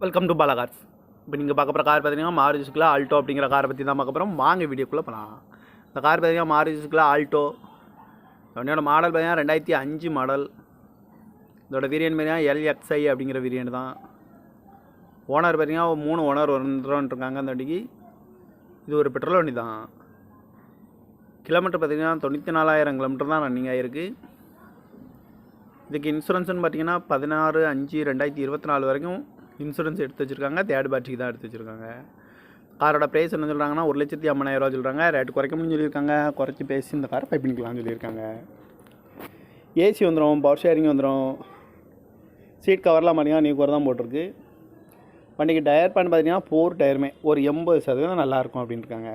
Welcome to Bala cars. இப்போ நீங்கள் பார்க்க போகிற கார் பார்த்தீங்கன்னா மாருதி சுசுகி ஆல்டோ அப்படிங்கிற காரை பற்றி தான் பார்க்க போகிறோம். வாங்க வீடியோக்குள்ளே போகலாம். இந்த கார் பார்த்தீங்கன்னா மாருதி சுசுகி ஆல்டோ. என்னோட மாடல் பார்த்தீங்கன்னா 2005 மாடல். இதோட வேரியன்ட் பார்த்தீங்கன்னா LXI அப்படிங்கிற வேரியன்ட் தான். ஓனர் பார்த்தீங்கன்னா 3 ஓனர் வந்துருக்காங்க. அந்த வண்டிக்கு இது ஒரு பெட்ரோல் வண்டி தான். கிலோமீட்டர் பார்த்தீங்கன்னா 94,000 கிலோமீட்டர் தான் ரன்னிங் ஆகிருக்கு. இதுக்கு இன்சூரன்ஸ்னு பார்த்தீங்கன்னா 16/5/2024 வரைக்கும் இன்சூரன்ஸ் எடுத்து வச்சுருக்காங்க. தேர்ட் பார்ட்டிக்கு தான் எடுத்து வச்சுருக்காங்க. காரோட ப்ரைஸ் என்ன சொல்கிறாங்கன்னா 1,50,000 சொல்கிறாங்க. ரேட்டு குறைக்கணும்னு சொல்லியிருக்காங்க. குறைச்சி பேசி இந்த காரை பை பண்ணிக்கலாம்னு சொல்லியிருக்காங்க. ஏசி வந்துடும், பவர் ஷேரிங் வந்துடும். சீட் கவர்லாம் பார்த்தீங்கன்னா நியூ கவர் தான் போட்டிருக்கு. வண்டிக்கு டயர் பேன் பார்த்தீங்கன்னா 4 டயருமே ஒரு 80% நல்லாயிருக்கும் அப்படின்னு இருக்காங்க.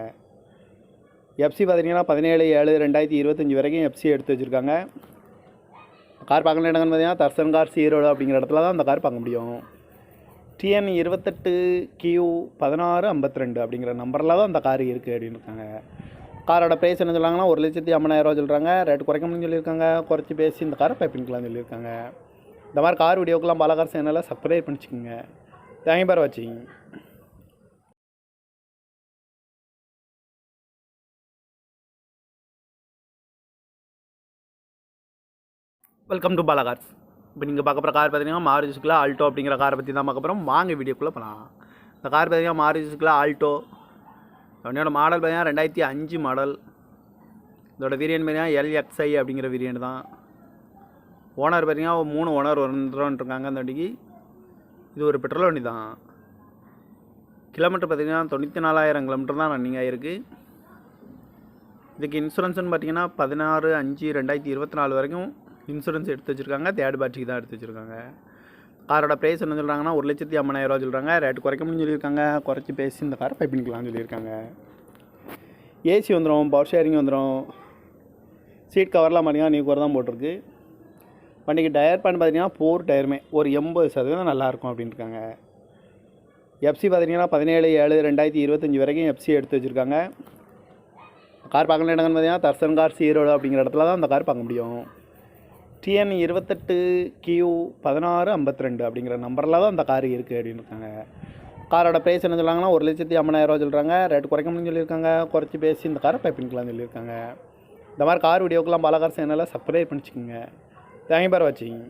எஃப்சி பார்த்தீங்கன்னா 17/7/2025 வரைக்கும் எஃப்சி எடுத்து வச்சுருக்காங்க. கார் பார்க்கணும் இடங்கன்னு பார்த்தீங்கன்னா தர்சன் கார் ஈரோடு அப்படிங்கிற இடத்துல தான் அந்த கார் பார்க்க முடியும். TN 28Q1652 அப்படிங்கிற நம்பரில் தான் அந்த கார் இருக்குது அப்படின்னு இருக்காங்க. காரோட ப்ரைஸ் என்ன சொல்கிறாங்கன்னா 1,50,000 சொல்கிறாங்க. ரேட்டு குறைக்கணும்னு சொல்லியிருக்காங்க. குறைச்சி பேசி இந்த காரை பை பண்ணிக்கலாம்னு சொல்லியிருக்காங்க. இந்த மாதிரி கார் வீடியோக்கெல்லாம் பாலா கார் சேனலில் சப்ஸ்கிரைப் பண்ணிச்சுக்கோங்க. தேங்க்யூ ஃபார் வாட்சிங். Welcome to Bala cars. இப்போ நீங்கள் பார்க்க போகிற கார் பார்த்தீங்கன்னா மாருதி சுசுகி ஆல்டோ அப்படிங்கிற காரை பற்றி தான் பார்க்க போகிறோம். வாங்க வீடியோக்குள்ளே போகலாம். இந்த கார் பார்த்தீங்கன்னா மாருதி சுசுகி ஆல்டோ. என்னோட மாடல் பார்த்தீங்கன்னா 2005 மாடல். இதோட வேரியன்ட் பார்த்தீங்கன்னா LXI அப்படிங்கிற வேரியன்ட் தான். ஓனர் பார்த்தீங்கன்னா 3 ஓனர் வந்துருக்காங்க. அந்த வண்டிக்கு இது ஒரு பெட்ரோல் வண்டி தான். கிலோமீட்டர் பார்த்தீங்கன்னா 94,000 கிலோமீட்டர் தான் ரன்னிங் ஆகிருக்கு. இதுக்கு இன்சூரன்ஸ்னு பார்த்தீங்கன்னா 16/5/2024 வரைக்கும் இன்சூரன்ஸ் எடுத்து வச்சுருக்காங்க. தேர்ட் பார்ட்டிக்கு தான் எடுத்து வச்சுருக்காங்க. காரோட ப்ரைஸ் என்ன சொல்கிறாங்கன்னா 1,50,000 சொல்கிறாங்க. ரேட்டு குறைக்கணும்னு சொல்லியிருக்காங்க. குறைச்சி பேசி இந்த காரை பை பண்ணிக்கலாம்னு சொல்லியிருக்காங்க. ஏசி வந்துடும், பவர் ஷேரிங் வந்துடும். சீட் கவர்லாம் பார்த்தீங்கன்னா நியூ கவர் தான் போட்டிருக்கு. வண்டிக்கு டயர் பேன் பார்த்தீங்கன்னா 4 டயருமே ஒரு 80% நல்லாயிருக்கும் அப்படின்னு இருக்காங்க. எஃப்சி பார்த்தீங்கன்னா 17/7/2025 வரைக்கும் எஃப்சி எடுத்து வச்சுருக்காங்க. கார் பார்க்கணும் இடங்கன்னு பார்த்தீங்கன்னா தர்சன் கார் ஈரோடு அப்படிங்கிற இடத்துல தான் அந்த கார் பார்க்க முடியும். TN 28Q1652 அப்படிங்கிற நம்பரில் தான் அந்த கார் இருக்குது அப்படின்னு இருக்காங்க. காரோட ப்ரைஸ் என்ன சொல்கிறாங்கன்னா 1,50,000 சொல்கிறாங்க. ரேட்டு குறைக்கணும்னு சொல்லியிருக்காங்க. குறைச்சி பேசி இந்த காரை பை பண்ணிக்கலாம்னு சொல்லியிருக்காங்க. இந்த மாதிரி கார் வீடியோக்கெல்லாம் பாலா கார் சேனலில் சப்ஸ்கிரைப் பண்ணிச்சுக்கோங்க. தேங்க்யூ ஃபார் வாட்சிங்.